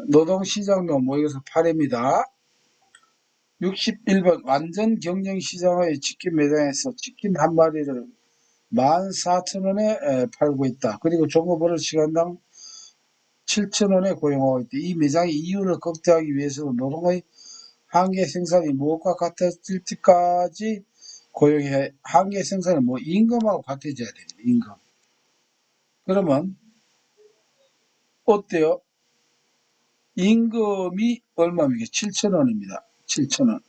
노동시장도 모여서 8회입니다. 61번 완전 경쟁시장의 치킨 매장에서 치킨 한 마리를 14,000원에 팔고 있다. 그리고 종업원을 시간당 7,000원에 고용하고 있다. 이 매장의 이윤을 극대화하기 위해서는 노동의 한계 생산이 무엇과 같아질 때까지 고용의 한계 생산은 뭐 임금하고 같아져야 됩니다. 임금. 그러면 어때요? 임금이 얼마입니까? 7,000원입니다. 7,000원.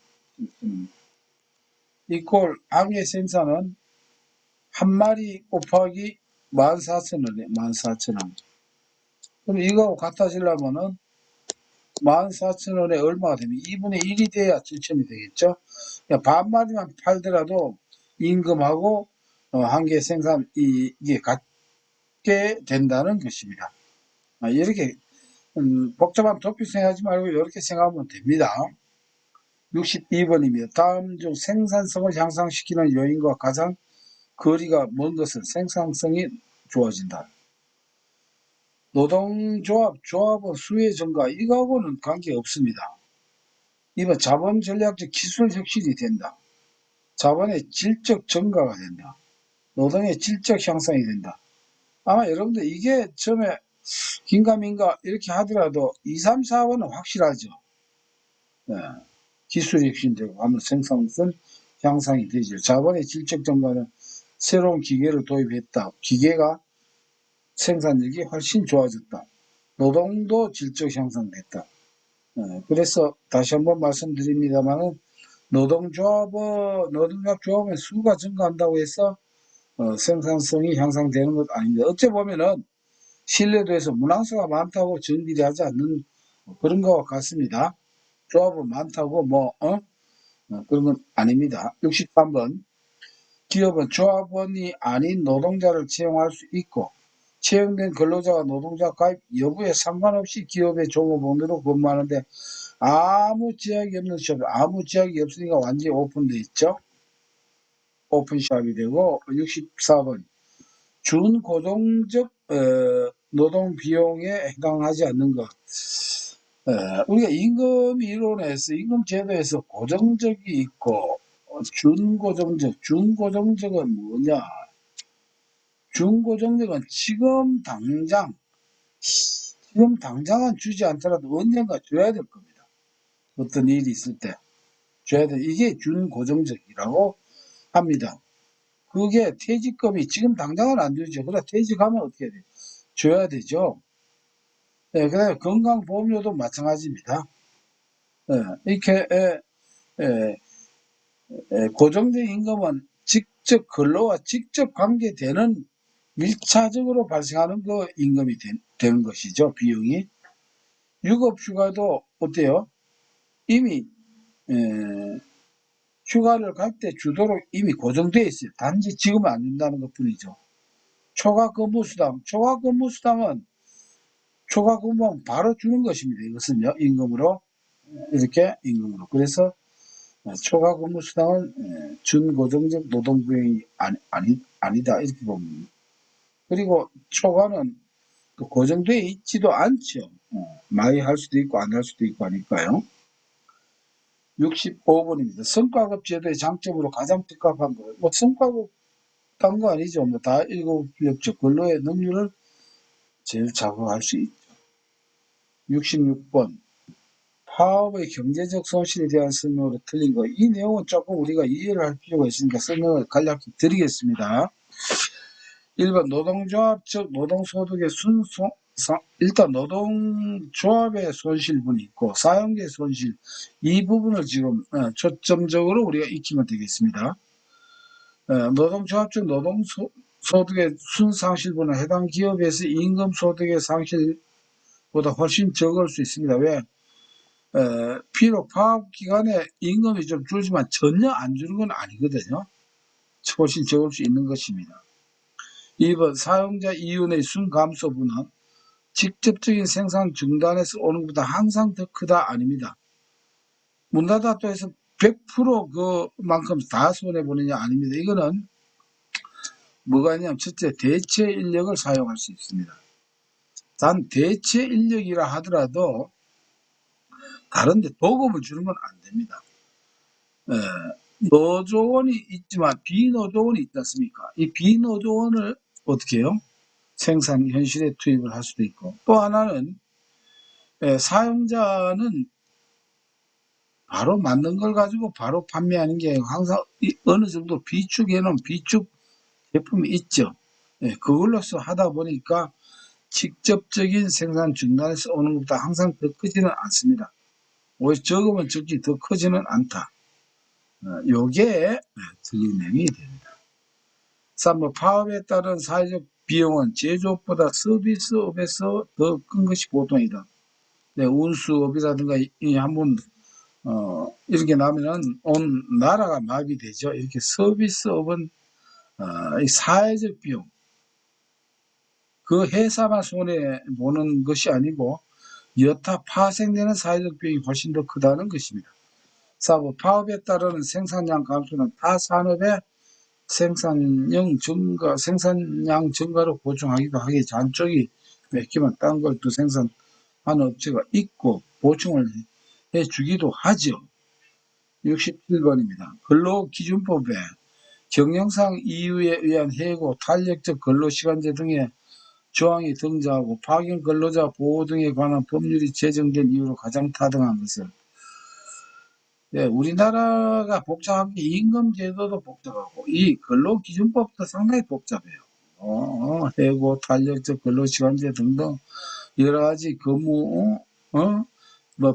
이꼴 한계 생산은 한 마리 곱하기 14,000원이에요. 14,000원. 그럼 이거하고 같아지려면은 14,000원에 얼마가 되면 2분의 1이 돼야 7,000원이 되겠죠. 그러니까 반마리만 팔더라도 임금하고 한계 생산 이게 같게 된다는 것입니다. 이렇게 복잡한 도표 생각하지 말고 이렇게 생각하면 됩니다. 62번입니다. 다음 중 생산성을 향상시키는 요인과 가장 거리가 먼 것은 생산성이 좋아진다. 조합은 수혜 증가, 이거하고는 관계없습니다. 2번 자본 전략적 기술 혁신이 된다. 자본의 질적 증가가 된다. 노동의 질적 향상이 된다. 아마 여러분들 이게 처음에 긴가민가 이렇게 하더라도 2, 3, 4번은 확실하죠. 네. 기술 혁신되고 하면 생산성 향상이 되죠. 자본의 질적 증가는 새로운 기계를 도입했다. 기계가 생산력이 훨씬 좋아졌다. 노동도 질적 향상됐다. 그래서 다시 한번 말씀드립니다만 노동조합의 수가 증가한다고 해서 생산성이 향상되는 것 아닙니다. 어째 보면은 신뢰도에서 문항수가 많다고 정비하지 않는 그런 것과 같습니다. 조합은 많다고 그런 건 아닙니다. 63번 기업은 조합원이 아닌 노동자를 채용할 수 있고 채용된 근로자가 노동자 가입 여부에 상관없이 기업의 종업원으로 근무하는데 아무 제약이 없는 샵, 아무 제약이 없으니까 완전히 오픈돼 있죠. 오픈샵이 되고 64번 준고정적 노동 비용에 해당하지 않는 것. 우리가 임금 이론에서 임금 제도에서 고정적이 있고 준고정적은 뭐냐? 준고정적은 지금 당장은 주지 않더라도 언젠가 줘야 될 겁니다. 어떤 일이 있을 때 줘야 돼. 이게 준고정적이라고 합니다. 그게 퇴직금이 지금 당장은 안 주죠. 그러나 퇴직하면 어떻게 돼요? 줘야 되죠. 네, 그다음에 건강보험료도 마찬가지입니다. 이렇게 고정된 임금은 직접 근로와 직접 관계되는 밀차적으로 발생하는 그 임금이 되는 것이죠. 비용이. 유급휴가도 어때요? 이미 휴가를 갈 때 주도록 이미 고정되어 있어요. 단지 지금은 안 준다는 것 뿐이죠. 초과근무수당은 초과근무하면 바로 주는 것입니다. 이것은요, 임금으로. 이렇게 임금으로. 그래서 초과근무수당은 준고정적 노동비용이 아니다. 이렇게 봅니다. 그리고 초과는 고정되어 있지도 않죠. 많이 할 수도 있고 안 할 수도 있고 하니까요. 65번입니다. 성과급 제도의 장점으로 가장 적합한 거. 성과급 딴 거 아니죠. 다 일곱력적 근로의 능률을 제일 자극할 수 있죠. 66번. 파업의 경제적 손실에 대한 설명으로 틀린 거. 이 내용은 조금 우리가 이해를 할 필요가 있으니까 설명을 간략히 드리겠습니다. 1번 노동조합적 노동소득의 일단 노동조합의 손실분이 있고 사용자의 손실, 이 부분을 지금 초점적으로 우리가 익히면 되겠습니다. 노동조합적 노동소득의 순상실분은 해당 기업에서 임금소득의 상실보다 훨씬 적을 수 있습니다. 왜? 비록 파업기간에 임금이 좀 줄지만 전혀 안 주는 건 아니거든요. 훨씬 적을 수 있는 것입니다. 2번 사용자 이윤의 순감소분은 직접적인 생산 중단에서 오는 것보다 항상 더 크다 아닙니다. 문 닫았다고 해서 100% 그만큼 다 손해보느냐 아닙니다. 이거는 뭐가 있냐면 첫째 대체 인력을 사용할 수 있습니다. 단 대체 인력이라 하더라도 다른데 도급을 주는 건 안 됩니다. 노조원이 있지만 비노조원이 있지 않습니까? 이 비노조원을 어떻게 해요? 생산 현실에 투입을 할 수도 있고, 또 하나는 사용자는 바로 만든 걸 가지고 바로 판매하는 게 항상 어느 정도 비축해놓은 비축 제품이 있죠. 그걸로서 하다 보니까 직접적인 생산 중단에서 오는 것보다 항상 더 크지는 않습니다. 오히려 적으면 적지 더 크지는 않다. 요게 틀린 내용이 됩니다. 3번 파업에 따른 사회적 비용은 제조업보다 서비스업에서 더 큰 것이 보통이다. 운수업이라든가 한번 이렇게 나면은 온 나라가 마비되죠. 이렇게 서비스업은 이 사회적 비용, 그 회사만 손해보는 것이 아니고 여타 파생되는 사회적 비용이 훨씬 더 크다는 것입니다. 4번 파업에 따르는 생산량 감소는 타 산업의 생산량 증가로 보충하기도 하기, 한쪽이 맥히면 딴 걸 또 생산하는 업체가 있고 보충을 해주기도 하죠. 67번입니다. 근로기준법에 경영상 이유에 의한 해고, 탄력적 근로시간제 등의 조항이 등장하고 파견 근로자 보호 등에 관한 법률이 제정된 이유로 가장 타당한 것은, 우리나라가 복잡한 게 임금제도도 복잡하고 이 근로기준법도 상당히 복잡해요. 해고, 탄력적 근로시간제 등등 여러 가지 근무,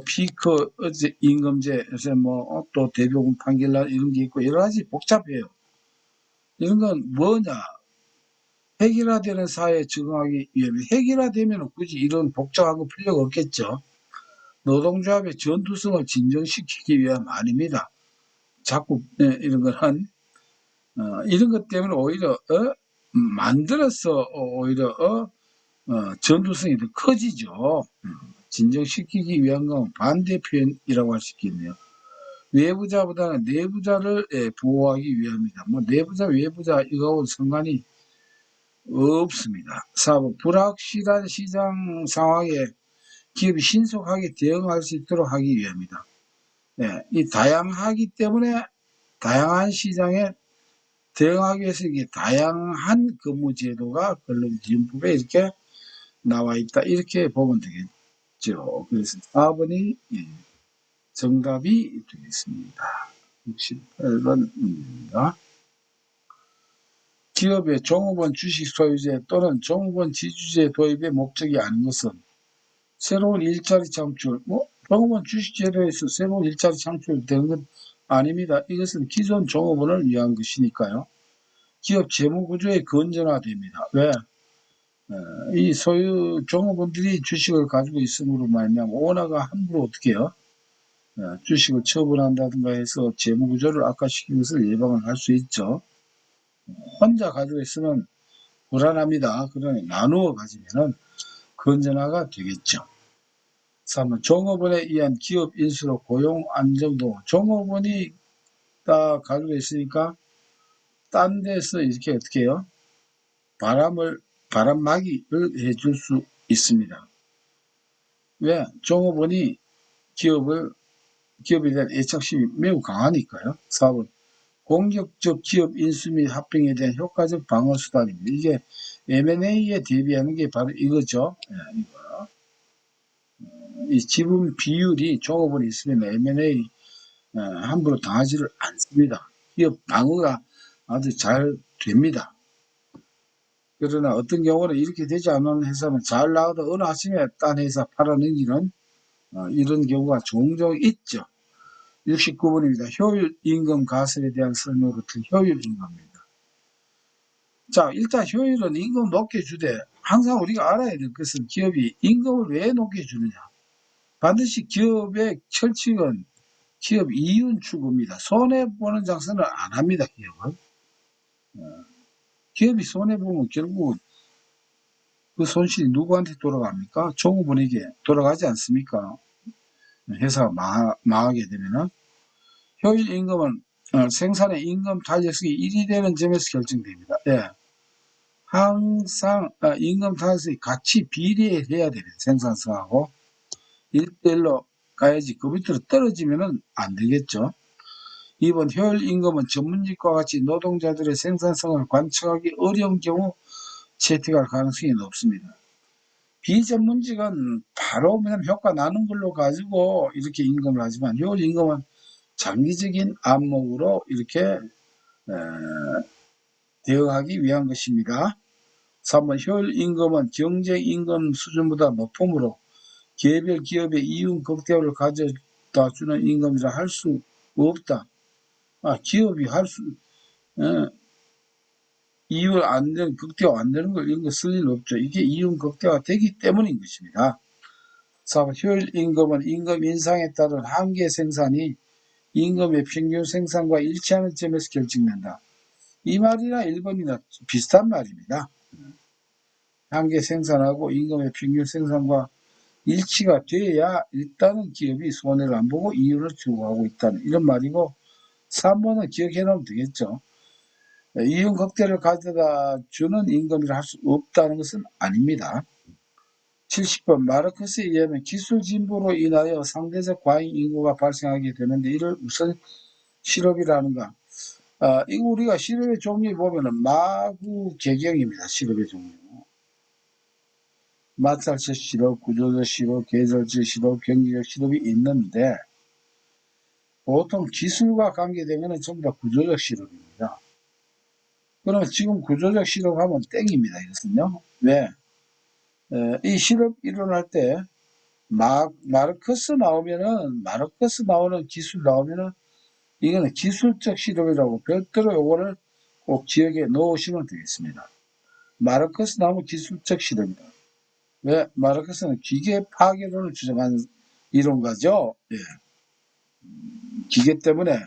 피크 임금제, 요새 또 대법원 판결날 이런 게 있고 여러 가지 복잡해요. 이런 건 뭐냐? 획일화되는 사회에 적응하기 위해, 획일화되면 굳이 이런 복잡한 거 필요가 없겠죠. 노동조합의 전투성을 진정시키기 위함 아닙니다. 자꾸 이런 건 이런 것 때문에 오히려 만들어서 오히려 전투성이 더 커지죠. 진정시키기 위한 건 반대 표현이라고 할 수 있겠네요. 외부자보다는 내부자를 보호하기 위함이다. 내부자 외부자 이거하고 상관이 없습니다. 4번 불확실한 시장 상황에 기업이 신속하게 대응할 수 있도록 하기 위함이다. 이 다양하기 때문에 다양한 시장에 대응하기 위해서 이게 다양한 근무제도가 근로기준법에 이렇게 나와 있다. 이렇게 보면 되겠죠. 그래서 4번이 정답이 되겠습니다. 68번입니다. 기업의 종업원 주식 소유제 또는 종업원 지주제 도입의 목적이 아닌 것은 새로운 일자리 창출, 종업원 주식제도에서 새로운 일자리 창출되는 건 아닙니다. 이것은 기존 종업원을 위한 것이니까요. 기업 재무구조의 건전화됩니다. 왜? 이 소유 종업원들이 주식을 가지고 있음으로 말미암아 오너가 함부로 어떻게 해요? 주식을 처분한다든가 해서 재무구조를 악화시키는 것을 예방을 할 수 있죠. 혼자 가지고 있으면 불안합니다. 그러니 나누어 가지면은 건전화가 되겠죠. 3번 종업원에 의한 기업 인수로 고용 안정도, 종업원이 다 가지고 있으니까 딴 데서 이렇게 어떻게 해요? 바람막이를 해줄 수 있습니다. 왜? 종업원이 기업에 대한 애착심이 매우 강하니까요. 4번 공격적 기업 인수 및 합병에 대한 효과적 방어 수단입니다. 이게 M&A에 대비하는 게 바로 이거죠. 이 지분 비율이 종업원이 있으면 M&A 함부로 당하지를 않습니다. 기업 방어가 아주 잘 됩니다. 그러나 어떤 경우는 이렇게 되지 않는 회사는 잘 나가다 어느 아침에 딴 회사 팔아넘기는 이런 경우가 종종 있죠. 69번입니다. 효율 임금 가설에 대한 설명 같은 효율 임금입니다. 자, 일단 효율은 임금 높게 주되 항상 우리가 알아야 될 것은 기업이 임금을 왜 높게 주느냐. 반드시 기업의 철칙은 기업 이윤 추구입니다. 손해보는 장사는 안 합니다. 기업은. 기업이 손해보면 결국은 그 손실이 누구한테 돌아갑니까? 종업원에게 돌아가지 않습니까? 회사가 망하게 되면은. 효율 임금은 생산의 임금 탄력성이 1이 되는 점에서 결정됩니다. 항상 임금 상승이 같이 비례해야 되는 생산성하고 1대1로 가야지 그 밑으로 떨어지면은 안 되겠죠. 이번 효율 임금은 전문직과 같이 노동자들의 생산성을 관측하기 어려운 경우 채택할 가능성이 높습니다. 비전문직은 바로 그냥 효과 나는 걸로 가지고 이렇게 임금을 하지만 효율 임금은 장기적인 안목으로 이렇게 대응하기 위한 것입니다. 3번 효율 임금은 경쟁 임금 수준보다 높으므로 개별 기업의 이윤 극대화를 가져다 주는 임금이라 할 수 없다. 기업이 이윤 안 되는, 극대화 안 되는 걸 이런 거 쓸 일 없죠. 이게 이윤 극대화 되기 때문인 것입니다. 4번 효율 임금은 임금 인상에 따른 한계 생산이 임금의 평균 생산과 일치하는 점에서 결정된다. 이 말이나 1번이나 비슷한 말입니다. 한계 생산하고 임금의 평균 생산과 일치가 돼야 일단은 기업이 손해를 안 보고 이윤을 추구하고 있다는 이런 말이고 3번은 기억해 놓으면 되겠죠. 이윤 극대를 가져다 주는 임금이라 할 수 없다는 것은 아닙니다. 70번 마르크스에 의하면 기술 진보로 인하여 상대적 과잉 인구가 발생하게 되는데 이를 무슨 실업이라는가. 이거 우리가 실업의 종류에 보면은 마구 개경입니다. 실업의 종류. 마찰적 실업, 구조적 실업, 계절적 실업, 경기적 실업이 있는데 보통 기술과 관계되면 전부 다 구조적 실업입니다. 그러면 지금 구조적 실업하면 땡입니다. 이것은요. 왜? 이 실업 일어날 때 마르크스 나오는 기술 나오면은 이거는 기술적 실업이라고 별도로 요거를 꼭 기억에 넣으시면 되겠습니다. 마르크스 나오면 기술적 실업이다. 왜? 마르크스는 기계 파괴론을 주장하는 이론가죠. 예. 기계 때문에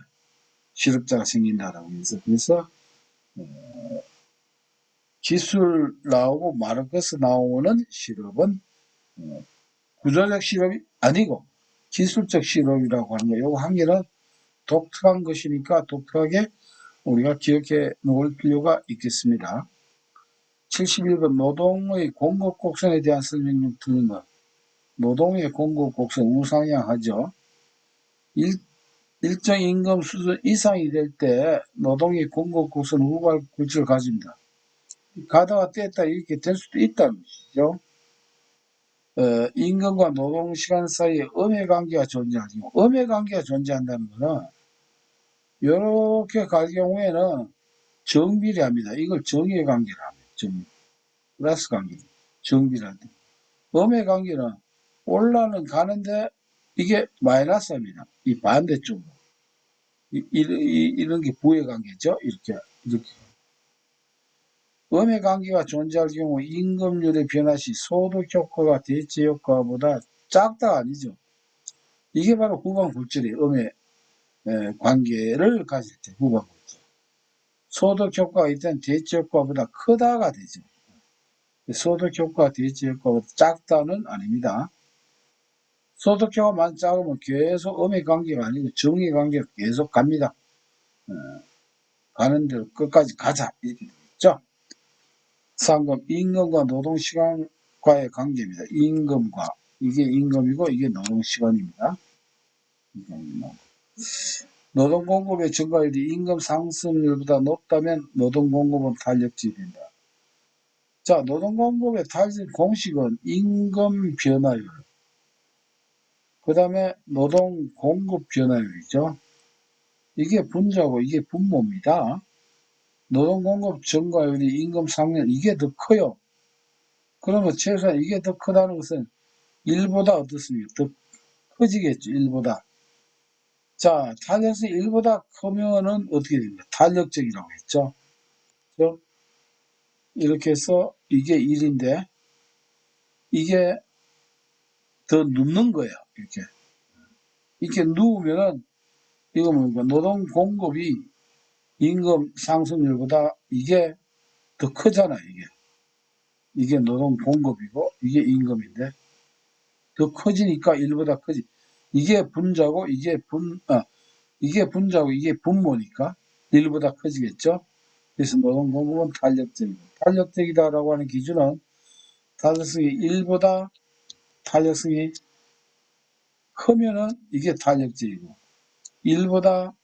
실업자가 생긴다라고 해서 그래서 기술 나오고 마르크스 나오는 실업은 구조적 실업이 아니고 기술적 실업이라고 하는 거예요. 한 개는 독특한 것이니까 독특하게 우리가 기억해 놓을 필요가 있겠습니다. 71번 노동의 공급 곡선에 대한 설명 좀 드는 것. 노동의 공급 곡선 우상향하죠. 일정 임금 수준 이상이 될 때 노동의 공급 곡선 우발 굴지를 가집니다. 가다가 뗐다 이렇게 될 수도 있다는 것이죠. 임금과 노동시간 사이에 음해관계가 존재하죠. 음해관계가 존재한다는 것은 이렇게 갈 경우에는 정비례합니다. 이걸 정해관계라 합니다. 정비. 플러스 관계. 정비란다. 음해관계는 올라는 가는데 이게 마이너스입니다. 이 반대쪽으로. 이런 게 부해관계죠. 이렇게. 음해관계가 존재할 경우 임금률의 변화 시 소득효과가 대체효과보다 작다 아니죠. 이게 바로 후반굴절이에요. 음해 관계를 가질 때 후반굴절. 소득효과가 있다면 대체효과보다 크다가 되죠. 소득효과가 대체효과보다 작다는 아닙니다. 소득효과만 작으면 계속 음해관계가 아니고 정해관계가 계속 갑니다. 가는 대로 끝까지 가자 이렇게 되겠죠. 3번 임금과 노동시간과의 관계입니다. 임금과 이게 임금이고 이게 노동시간입니다. 노동공급의 증가율이 임금 상승률보다 높다면 노동공급은 탄력적이 된다. 자, 노동공급의 탄력 공식은 임금 변화율, 그 다음에 노동공급 변화율이죠. 이게 분자고 이게 분모입니다. 노동공급 증가율이 임금 상승 이게 더 커요. 그러면 최소한 이게 더 크다는 것은 1보다 어떻습니까? 더 커지겠죠. 1보다. 자, 탄력성이 1보다 크면은 어떻게 됩니까? 탄력적이라고 했죠. 그렇죠? 이렇게 해서 이게 1인데 이게 더 눕는 거예요. 이렇게 누우면은 이거 뭡니까? 노동 공급이 임금 상승률보다 이게 더 크잖아요. 이게 노동 공급이고 이게 임금인데 더 커지니까 1보다 커지. 이게 분자고 이게 분자고 이게 분모니까 1보다 커지겠죠. 그래서 노동공급은 탄력적이다. 탄력적이다라고 하는 기준은 탄력성이 1보다 탄력성이 크면은 이게 탄력적이고 1보다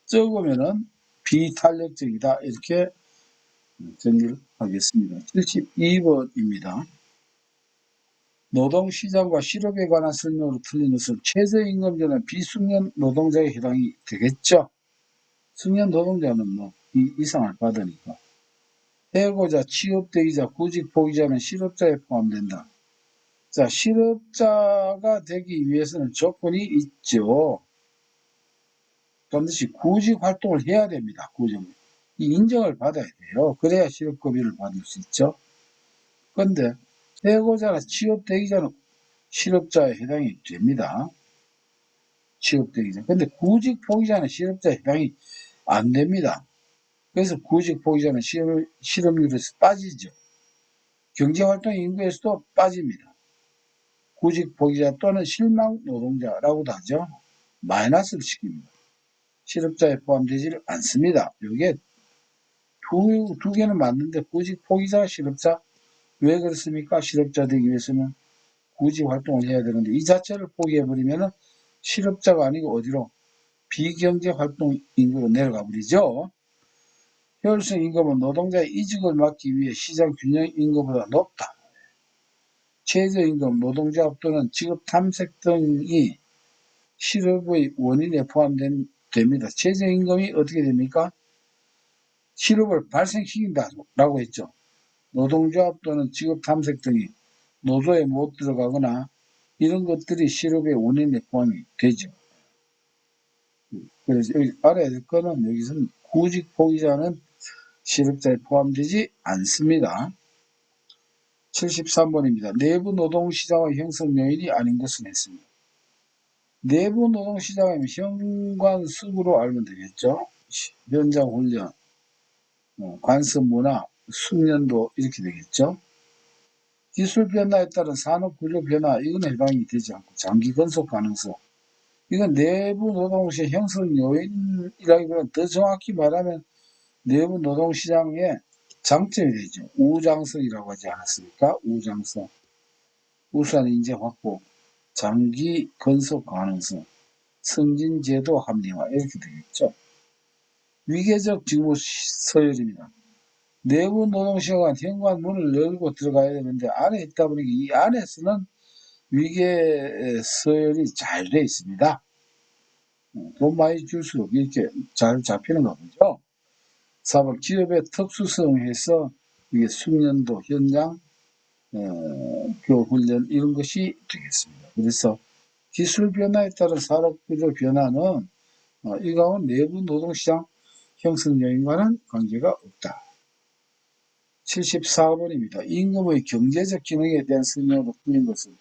적으면은 비탄력적이다. 이렇게 정리를 하겠습니다. 72번입니다. 노동시장과 실업에 관한 설명으로 틀린 것은 최저임금제는 비숙련 노동자에 해당이 되겠죠. 숙련 노동자는 뭐 이 이상을 받으니까. 해고자, 취업대기자, 구직포기자는 실업자에 포함된다. 자, 실업자가 되기 위해서는 조건이 있죠. 반드시 구직활동을 해야 됩니다. 이 인정을 받아야 돼요. 그래야 실업급여를 받을 수 있죠. 그런데 해고자나 취업대기자는 실업자에 해당이 됩니다. 취업대기자. 근데 구직포기자는 실업자에 해당이 안 됩니다. 그래서 구직포기자는 실업률에서 빠지죠. 경제활동 인구에서도 빠집니다. 구직포기자 또는 실망노동자라고도 하죠. 마이너스를 시킵니다. 실업자에 포함되지 않습니다. 이게 두 개는 맞는데 구직포기자, 실업자 왜 그렇습니까? 실업자 되기 위해서는 구직활동을 해야 되는데 이 자체를 포기해버리면 실업자가 아니고 어디로? 비경제활동 인구로 내려가 버리죠. 효율성 임금은 노동자의 이직을 막기 위해 시장 균형 임금보다 높다. 최저임금, 노동조합 또는 직업탐색 등이 실업의 원인에 포함됩니다. 최저임금이 어떻게 됩니까? 실업을 발생시킨다라고 했죠. 노동조합 또는 직업탐색 등이 노조에 못 들어가거나 이런 것들이 실업의 원인에 포함이 되죠. 그래서 여기 알아야 될 거는 여기서는 구직포기자는 실업자에 포함되지 않습니다. 73번입니다. 내부 노동시장의 형성 요인이 아닌 것은 했습니다. 내부 노동시장이면 현관습으로 알면 되겠죠. 현장 훈련, 관습 문화, 숙련도 이렇게 되겠죠. 기술 변화에 따른 산업 구조 변화 이건 해당이 되지 않고 장기 건속 가능성 이건 내부 노동시장 형성 요인이라기보다는 더 정확히 말하면 내부 노동시장의 장점이 되죠. 우장성이라고 하지 않았습니까? 우장성, 우수한 인재 확보, 장기 건속 가능성, 승진제도 합리화 이렇게 되겠죠. 위계적 직무 서열입니다. 내부 노동시장은 현관 문을 열고 들어가야 되는데 안에 있다 보니까 이 안에서는 위계 서열이 잘 돼 있습니다. 돈 많이 줄수록 이렇게 잘 잡히는가 보죠. 4번 기업의 특수성에서 이게 숙련도, 현장, 교훈련 이런 것이 되겠습니다. 그래서 기술 변화에 따른 산업구조 변화는 이거하고 내부 노동시장 형성 요인과는 관계가 없다. 74번입니다. 임금의 경제적 기능에 대한 설명으로 틀린 것은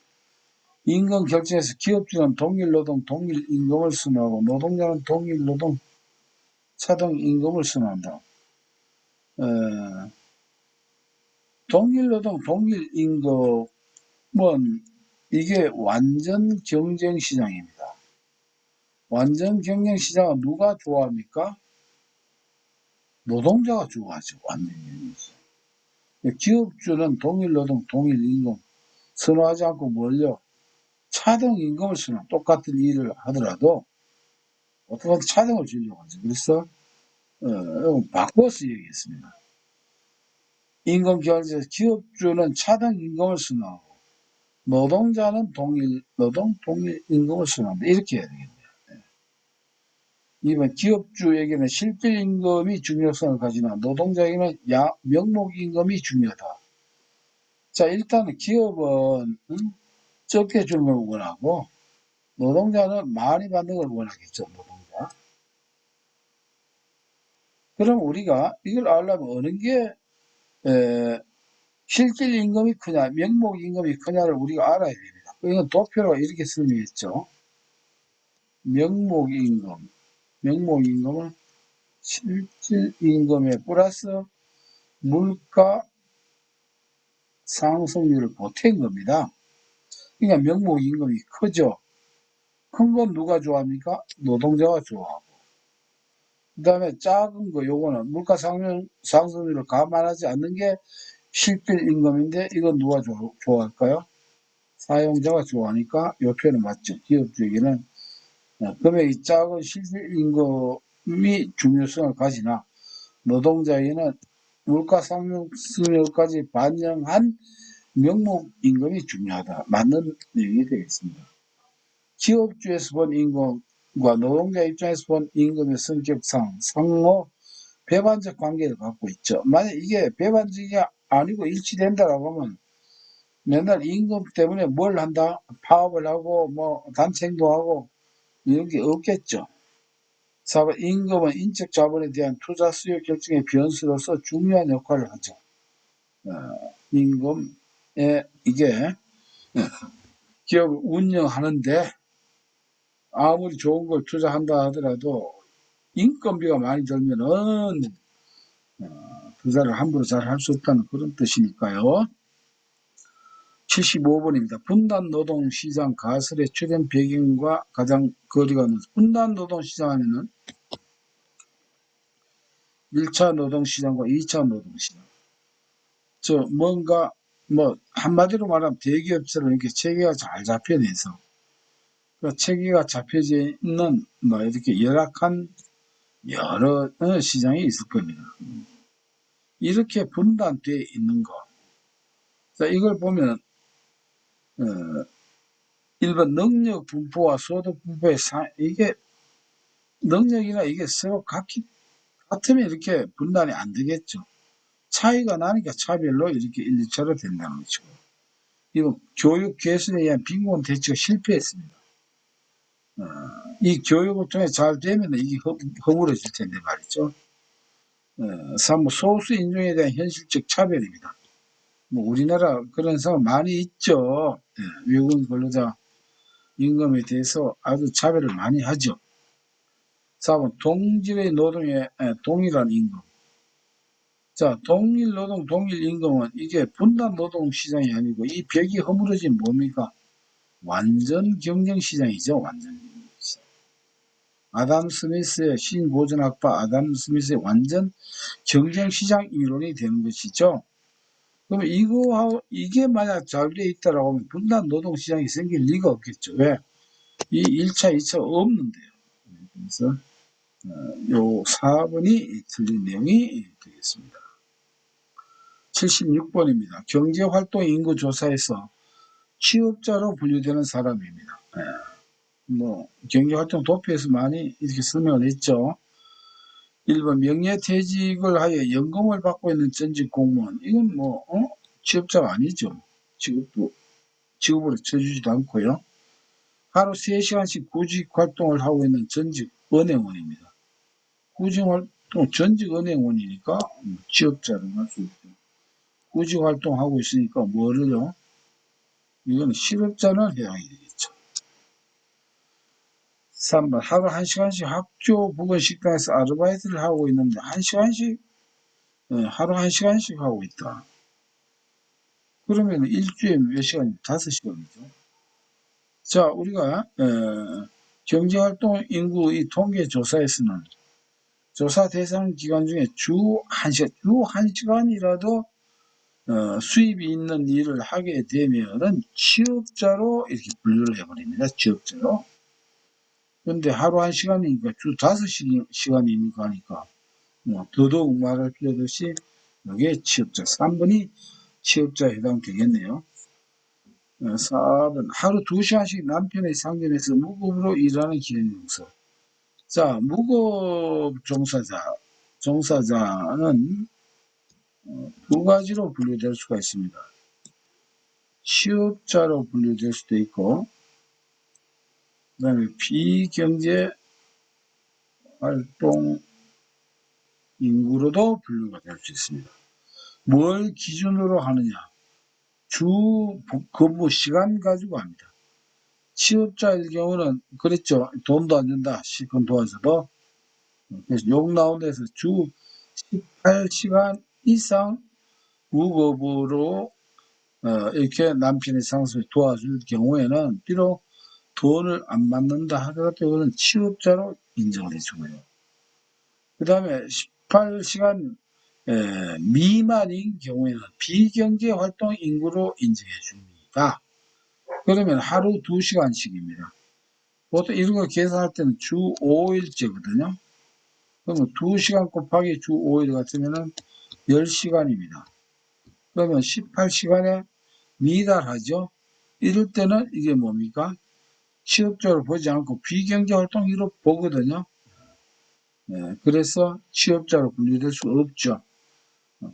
임금 결정에서 기업주는 동일노동 동일임금을 선호하고 노동자는 동일노동 차등임금을 선호한다. 동일노동 동일임금은 이게 완전 경쟁시장입니다. 완전 경쟁시장은 누가 좋아합니까? 노동자가 좋아하죠. 완전 경쟁시장. 기업주는 동일노동 동일임금 선호하지 않고 뭘요? 차등임금을 선호. 똑같은 일을 하더라도 어떻게 차등을 주려고 하죠. 그래서 바꿔서 얘기했습니다. 임금 결정에서 기업주는 차등임금을 선호하고 노동자는 동일노동 동일임금을 선호한다. 이렇게 해야 되겠네요. 2번 기업주에게는 실질임금이 중요성을 가지나 노동자에게는 명목임금이 중요하다. 자, 일단은 기업은 적게 주는 걸 원하고 노동자는 많이 받는 걸 원하겠죠. 노동자. 그럼 우리가 이걸 알려면 어느 게 실질임금이 크냐 명목임금이 크냐를 우리가 알아야 됩니다. 이건 도표로 이렇게 설명했죠. 명목임금은 실질임금에 플러스 물가 상승률을 보탠 겁니다. 그러니까 명목임금이 크죠. 큰 건 누가 좋아합니까? 노동자가 좋아하고 그 다음에 작은 거 요거는 물가 상승률을 감안하지 않는 게 실질 임금인데 이건 누가 좋아할까요? 사용자가 좋아하니까 요 표현은 맞죠. 기업주에게는 금액이 작은 실질 임금이 중요성을 가지나 노동자에게는 물가 상승률까지 반영한 명목 임금이 중요하다. 맞는 내용이 되겠습니다. 기업주에서 본 임금과 노동자 입장에서 본 임금의 성격상 상호 배반적 관계를 갖고 있죠. 만약 이게 배반적이 아니고 일치된다라고 하면 맨날 임금 때문에 뭘 한다? 파업을 하고 뭐 단체행동하고 이런 게 없겠죠. 4번 임금은 인적 자본에 대한 투자 수요 결정의 변수로서 중요한 역할을 하죠. 임금에 이게 기업을 운영하는데 아무리 좋은 걸 투자한다 하더라도 인건비가 많이 들면은 투자를 함부로 잘 할 수 없다는 그런 뜻이니까요. 75번입니다. 분단 노동시장 가설의 출현 배경과 가장 거리가 있는 분단 노동시장 하면은 1차 노동시장과 2차 노동시장. 뭔가 한마디로 말하면 대기업처럼 이렇게 체계가 잘 잡혀내서 그 체계가 잡혀져 있는 이렇게 열악한 여러 시장이 있을 겁니다. 이렇게 분단되어 있는 거. 자, 이걸 보면 1번 능력 분포와 소득 분포의 이게 능력이나 이게 서로 같으면 이렇게 분단이 안 되겠죠. 차이가 나니까 차별로 이렇게 1, 2차로 된다는 거죠. 이거 교육 개선에 의한 빈곤 대처가 실패했습니다. 이 교육을 통해 잘 되면 이게 허물어질 텐데 말이죠. 3. 소수 인종에 대한 현실적 차별입니다. 우리나라 그런 사람 많이 있죠. 외국인 근로자 임금에 대해서 아주 차별을 많이 하죠. 4번 동질의 노동에 동일한 임금. 자, 동일 노동, 동일 임금은 이게 분단 노동 시장이 아니고 이 벽이 허물어진 뭡니까? 완전 경쟁 시장이죠. 완전 경쟁 시장. 아담 스미스의 신고전학파 아담 스미스의 완전 경쟁 시장 이론이 되는 것이죠. 그럼 이게 만약 잘 돼 있다라고 하면 분단 노동 시장이 생길 리가 없겠죠. 왜? 이 1차, 2차 없는데요. 그래서 요 4번이 틀린 내용이 되겠습니다. 76번입니다. 경제활동 인구 조사에서 취업자로 분류되는 사람입니다. 경제활동 도표에서 많이 이렇게 설명을 했죠. 1번 명예퇴직을 하여 연금을 받고 있는 전직 공무원. 이건 취업자가 아니죠. 직업으로 쳐주지도 않고요. 하루 3시간씩 구직 활동을 하고 있는 전직 은행원입니다. 구직 활동, 전직 은행원이니까 취업자로 할 수 있죠. 구직 활동하고 있으니까 뭐를요? 이건 실업자는 해당이 되겠죠. 3번 하루 1시간씩 학교 부근 식당에서 아르바이트를 하고 있는데 1시간씩 하루 1시간씩 하고 있다. 그러면 일주일에 몇 시간? 5시간이죠. 자, 우리가 경제활동 인구 이 통계조사에서는 조사 대상 기간 중에 주 1시간이라도 수입이 있는 일을 하게 되면은 취업자로 이렇게 분류를 해버립니다. 취업자로. 그런데 하루 1시간이니까 주 5시간이니까 하니까 더더욱 말할 필요도 없이 이게 취업자 3번이 취업자에 해당되겠네요. 4번 하루 2시간씩 남편의 상점에서 무급으로 일하는 기획용서. 자, 무급 종사자는 두 가지로 분류될 수가 있습니다. 취업자로 분류될 수도 있고 그 다음에 비경제 활동 인구로도 분류가 될 수 있습니다. 뭘 기준으로 하느냐? 주 근무 시간 가지고 합니다. 취업자일 경우는 그랬죠. 돈도 안 준다. 시간 도와줘도. 그래서 욕 나온 데서 주 18시간 이상 무급으로 이렇게 남편의 상습을 도와줄 경우에는 비록 돈을 안 받는다 하더라도 이거는 취업자로 인정을 해주고요. 그 다음에 18시간 미만인 경우에는 비경제 활동 인구로 인정해 줍니다. 그러면 하루 2시간씩입니다. 보통 이런 거 계산할 때는 주 5일째거든요. 그러면 2시간 곱하기 주 5일 같으면은 10시간입니다. 그러면 18시간에 미달하죠. 이럴 때는 이게 뭡니까? 취업적으로 보지 않고 비경제활동으로 보거든요. 네, 그래서 취업자로 분류될 수 없죠.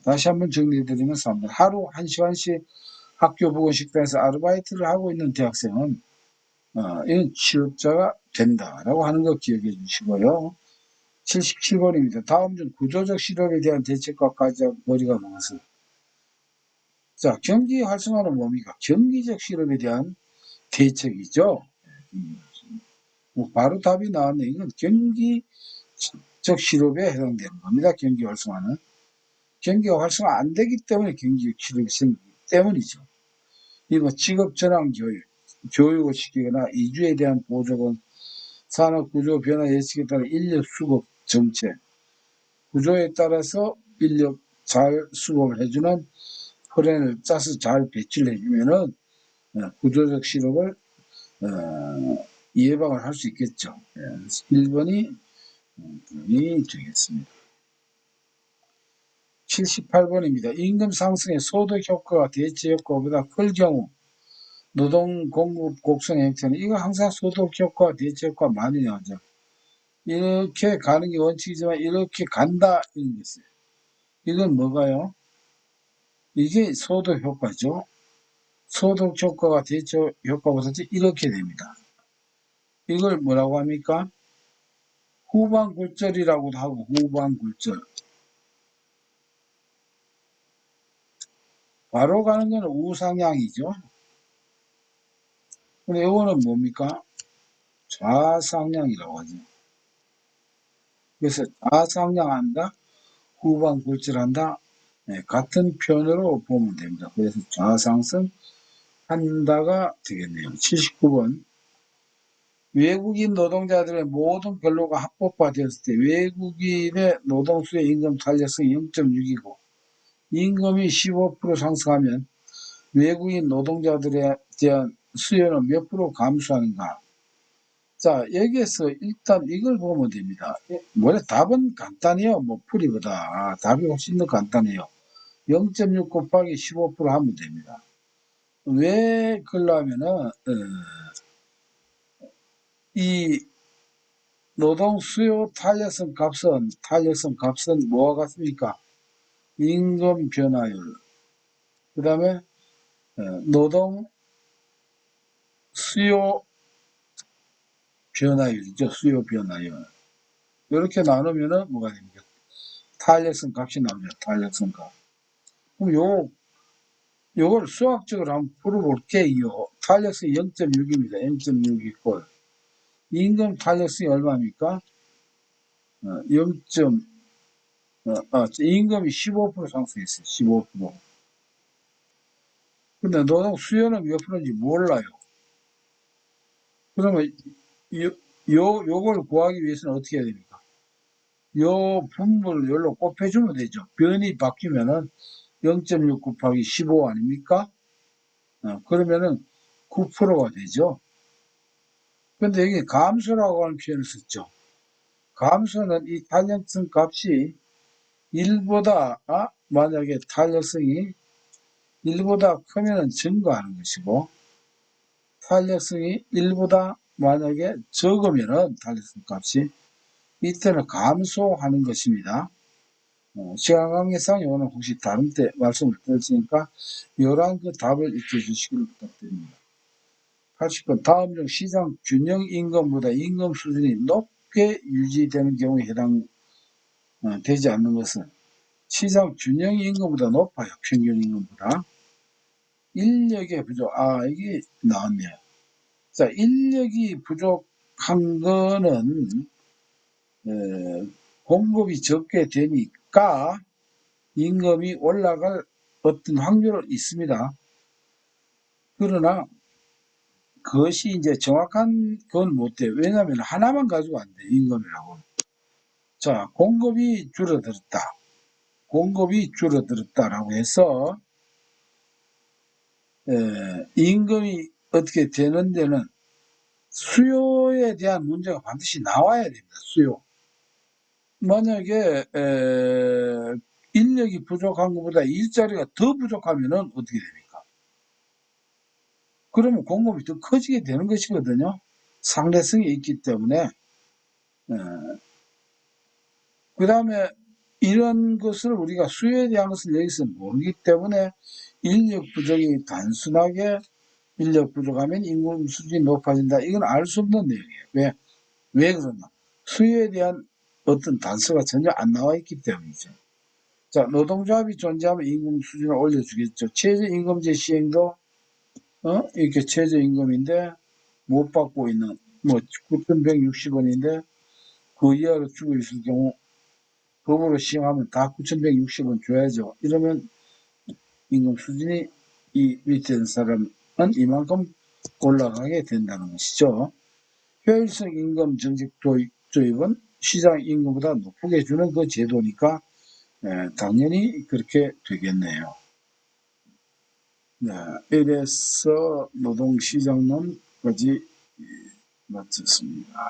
다시 한번 정리해드리면 하루 1시간씩 학교 보건식당에서 아르바이트를 하고 있는 대학생은 이건 취업자가 된다라고 하는 거 기억해 주시고요. 77번입니다. 다음 중 구조적 실업에 대한 대책과 거리가 무엇을? 자, 경기 활성화는 뭡니까? 경기적 실업에 대한 대책이죠. 뭐 바로 답이 나왔네. 이건 경기적 실업에 해당되는 겁니다. 경기 활성화는. 경기가 활성화 안 되기 때문에 경기적 실업이 생기기 때문이죠. 이거 직업 전환 교육을 시키거나 이주에 대한 보조금, 산업 구조 변화 예측에 따라 인력 수급 정책, 구조에 따라서 인력 잘 수급을 해주는 플랜을 짜서 잘 배치를 해주면은 구조적 실업을 예방을 할 수 있겠죠. 1번이 되겠습니다. 78번입니다. 임금 상승의 소득 효과가 대체 효과보다 클 경우 노동 공급 곡선의 형태는 이거 항상 소득 효과 대체 효과 많이 나오죠. 이렇게 가는 게 원칙이지만 이렇게 간다 이런 게 있어요. 이건 뭐가요? 이게 소득 효과죠. 소득 효과가 대체 효과보다 이렇게 됩니다. 이걸 뭐라고 합니까? 후반 굴절이라고도 하고 후반 굴절. 바로 가는 거는 우상향이죠. 근데 이거는 뭡니까? 좌상향이라고 하죠. 그래서 좌상향한다, 후반 굴절한다, 네, 같은 편으로 보면 됩니다. 그래서 좌상승 한다가 되겠네요. 79번. 외국인 노동자들의 모든 근로가 합법화되었을 때 외국인의 노동수의 임금 탄력성이 0.6이고 임금이 15% 상승하면 외국인 노동자들에 대한 수요는 몇 프로 감소하는가? 자, 여기에서 일단 이걸 보면 됩니다. 뭐래 답은 간단해요. 뭐 풀이보다 답이 훨씬 더 간단해요. 0.6 곱하기 15% 하면 됩니다. 왜 그러냐면은 이 노동 수요 탄력성 값은 뭐와 같습니까? 임금 변화율, 그 다음에 노동 수요 변화율이죠. 수요 변화율. 이렇게 나누면은 뭐가 됩니까? 탄력성 값이 나옵니다. 탄력성 값. 그럼 요걸 수학적으로 한번 풀어볼게요. 탄력성이 0.6입니다. 0.6 있고 임금 탄력성이 얼마입니까? 0. 임금이 15% 상승했어요. 15%. 근데 노동 수요는 몇 프로인지 몰라요. 그러면 요걸 구하기 위해서는 어떻게 해야 됩니까? 요 분모를 열로 곱해주면 되죠. 변이 바뀌면은 0.6 곱하기 15 아닙니까? 그러면은 9%가 되죠. 근데 여기 감소라고 하는 표현을 썼죠. 감소는 이 탄력성 값이 1보다 만약에 탄력성이 1보다 크면 증가하는 것이고 탄력성이 1보다 만약에 적으면 탄력성 값이 이때는 감소하는 것입니다. 시간 관계상 이거는 혹시 다른 때 말씀을 드렸으니까 이러한 그 답을 익혀 주시기를 부탁드립니다. 80번 다음 중 시장 균형 임금보다 임금 수준이 높게 유지되는 경우에 해당되지 않는 것은 시장 균형 임금보다 높아요. 평균 임금보다. 인력의 부족. 이게 나왔네요. 자, 인력이 부족한 거는 공급이 적게 되니까 임금이 올라갈 어떤 확률은 있습니다. 그러나 그것이 이제 정확한 건 못 돼요. 왜냐하면 하나만 가지고 안 돼, 임금이라고. 자, 공급이 줄어들었다. 공급이 줄어들었다라고 해서 임금이 어떻게 되는 데는 수요에 대한 문제가 반드시 나와야 됩니다. 수요. 만약에 인력이 부족한 것보다 일자리가 더 부족하면 어떻게 됩니까? 그러면 공급이 더 커지게 되는 것이거든요. 상대성이 있기 때문에. 그 다음에 이런 것을 우리가 수요에 대한 것을 여기서 모르기 때문에 인력 부족이 단순하게 인력 부족하면 임금 수준이 높아진다. 이건 알 수 없는 내용이에요. 왜 그러나? 수요에 대한 어떤 단서가 전혀 안 나와 있기 때문이죠. 자, 노동조합이 존재하면 임금 수준을 올려주겠죠. 최저임금제 시행도 이렇게 최저임금인데 못 받고 있는 9,160원인데 그 이하로 주고 있을 경우 법으로 시행하면 다 9,160원 줘야죠. 이러면 임금 수준이 이 밑에 있는 사람은 이만큼 올라가게 된다는 것이죠. 효율성 임금 정책 도입은 시장 임금보다 높게 주는 그 제도니까 당연히 그렇게 되겠네요. 네, 이래서 노동시장론까지 마쳤습니다.